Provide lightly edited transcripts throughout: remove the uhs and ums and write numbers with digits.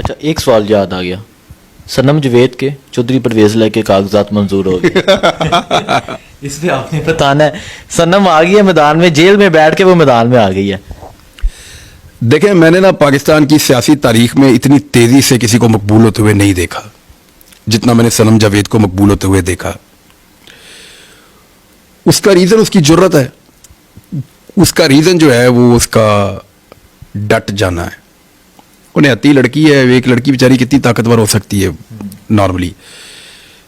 अच्छा, एक सवाल याद आ गया, सनम जवेद के चौधरी परवेज लाई के कागजात मंजूर हो गए। इस पे आपने बताना है। सनम आ गई है मैदान में, जेल में बैठ के वो मैदान में आ गई है। देखें, मैंने ना पाकिस्तान की सियासी तारीख में इतनी तेजी से किसी को मकबूल होते हुए नहीं देखा जितना मैंने सनम जावेद को मकबूल होते हुए देखा। उसका रीजन उसकी जुर्रत है, उसका रीजन जो है वो उसका डट जाना है। उन्हें आती लड़की है, एक लड़की बेचारी कितनी ताकतवर हो सकती है नॉर्मली,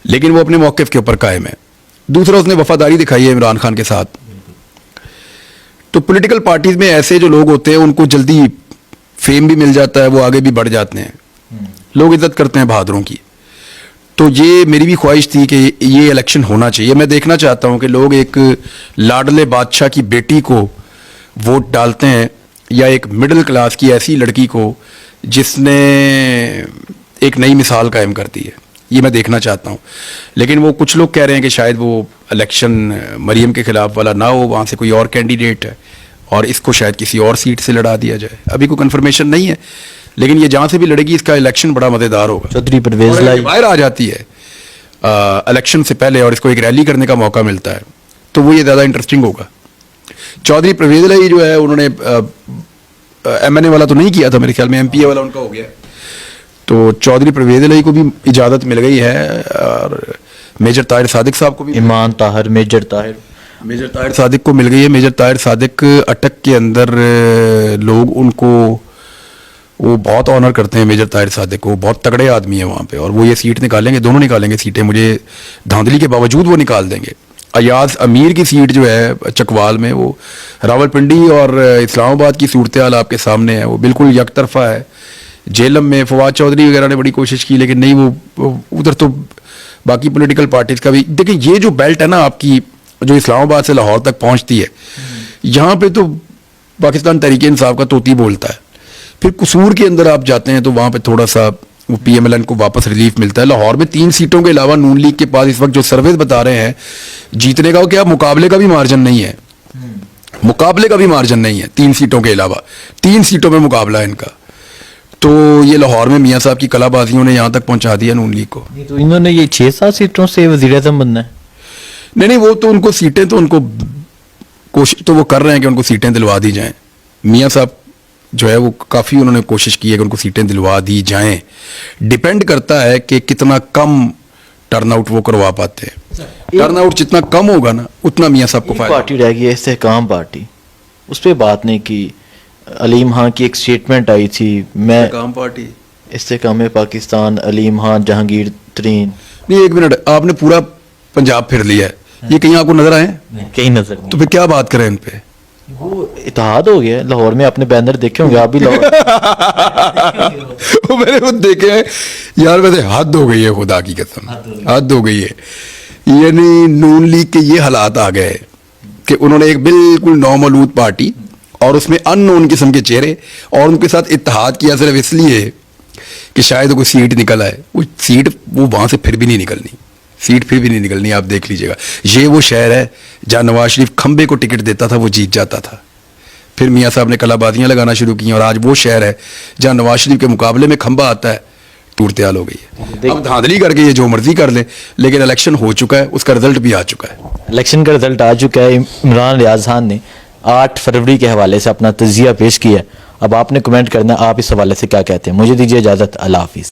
लेकिन वो अपने मौक़िफ़ के ऊपर कायम है। दूसरा, उसने वफादारी दिखाई है इमरान खान के साथ। तो पॉलिटिकल पार्टीज में ऐसे जो लोग होते हैं उनको जल्दी फेम भी मिल जाता है, वो आगे भी बढ़ जाते हैं, लोग इज्जत करते हैं बहादुरों की। तो ये मेरी भी ख्वाहिश थी कि ये इलेक्शन होना चाहिए। मैं देखना चाहता हूं कि लोग एक लाडले बादशाह की बेटी को वोट डालते हैं या एक मिडिल क्लास की ऐसी लड़की को जिसने एक नई मिसाल कायम कर दी है। ये मैं देखना चाहता हूं। लेकिन वो कुछ लोग कह रहे हैं कि शायद वो इलेक्शन मरियम के खिलाफ वाला ना हो, वहाँ से कोई और कैंडिडेट है और इसको शायद किसी और सीट से लड़ा दिया जाए। अभी कोई कंफर्मेशन नहीं है, लेकिन ये जहाँ से भी लड़ेगी इसका इलेक्शन बड़ा मज़ेदार होगा। चौधरी परवेज लाई बाहर आ जाती है इलेक्शन से पहले और इसको एक रैली करने का मौका मिलता है तो वो ये ज़्यादा इंटरेस्टिंग होगा। चौधरी परवेज लाई जो है उन्होंने MNA वाला तो नहीं किया था, मेरे ख्याल में MPA वाला उनका हो गया। तो चौधरी परवेज लाई को भी इजाज़त मिल गई है और मेजर ताहिर सादिक साहब को भी, ईमान ताहिर, मेजर ताहिर सादिक को मिल गई है। मेजर ताहिर सादिक अटक के अंदर लोग उनको वो बहुत ऑनर करते हैं। मेजर ताहिर सादिक को, बहुत तगड़े आदमी है वहाँ पे, और वो ये सीट निकालेंगे, दोनों निकालेंगे सीटें, मुझे धांधली के बावजूद वो निकाल देंगे। अयाज अमीर की सीट जो है चकवाल में, वो रावलपिंडी और इस्लामाबाद की सूरत हाल आपके सामने है, वो बिल्कुल यकतरफा है। जेलम में फवाद चौधरी वगैरह ने बड़ी कोशिश की लेकिन नहीं, वो उधर तो बाकी पॉलिटिकल पार्टीज का भी। देखिए, ये जो बेल्ट है ना आपकी, जो इस्लामाबाद से लाहौर तक पहुँचती है, यहाँ पे तो पाकिस्तान तहरीक इंसाफ का तोती बोलता है। फिर कसूर के अंदर आप जाते हैं तो वहाँ पे थोड़ा सा वो PMLN को वापस रिलीफ मिलता है। लाहौर में 3 सीटों के अलावा नून लीग के पास इस वक्त जो सर्वेज बता रहे हैं जीतने का, क्या मुकाबले का भी मार्जिन नहीं है, मुकाबले का भी मार्जिन नहीं है 3 सीटों के अलावा। 3 सीटों में मुकाबला है इनका। तो ये लाहौर में मियाँ साहब की कलाबाजियों ने यहाँ तक पहुँचा दिया नून लीग को। तो इन्होंने ये 6-7 सीटों से वज़ीर-ए-आज़म बनना है। नहीं, वो तो उनको सीटें, तो उनको कोशिश तो वो कर रहे हैं कि उनको सीटें दिलवा दी जाएं। मियाँ साहब जो है वो काफ़ी उन्होंने कोशिश की है कि उनको सीटें दिलवा दी जाएं। डिपेंड करता है कि कितना कम टर्नआउट वो करवा पाते हैं। टर्नआउट जितना कम होगा ना उतना मियाँ साहब को फायदा। पार्टी रह गई है इस्तेहकाम पार्टी, उस पर बात नहीं की। अलीम खान की एक स्टेटमेंट आई थी, मैं काम पार्टी इस्तेहकाम पाकिस्तान, अलीम खान, जहांगीर तरीन। नहीं, एक मिनट, आपने पूरा पंजाब फिर लिया है, ये कहीं आपको नजर आए? कहीं नजर नहीं। तो फिर क्या बात करें इन पे? वो इत्तेहाद हो गया लाहौर में, आपने बैनर देखे होंगे, आप भी लाहौर। वो मैंने वो देखे हैं यार, वैसे हद हो गई है, खुदा की कसम हद हो गई है। यानी नून लीग के ये हालात आ गए कि उन्होंने एक बिल्कुल नौमौलूद पार्टी और उसमें अननोन किस्म के चेहरे और उनके साथ इत्तेहाद किया सिर्फ इसलिए कि शायद कोई सीट निकल आए। वो सीट वो वहाँ से फिर भी नहीं निकलनी, सीट फिर भी नहीं निकलनी। आप देख लीजिएगा, ये वो शहर है जहाँ नवाज शरीफ खंबे को टिकट देता था, वो जीत जाता था। फिर मियाँ साहब ने कलाबाजियाँ लगाना शुरू की और आज वो शहर है जहाँ नवाज शरीफ के मुकाबले में खंबा आता है, टूटते हाल हो गई है। अब धांधली करके ये जो मर्जी कर ले, लेकिन इलेक्शन हो चुका है, उसका रिजल्ट भी आ चुका है। इलेक्शन का रिजल्ट आ चुका है। इमरान रियाज खान ने 8 फरवरी के हवाले से अपना तजिया पेश किया। अब आपने कमेंट करना, आप इस हवाले से क्या कहते हैं। मुझे दीजिए इजाज़त, अल्लाह हाफिज़।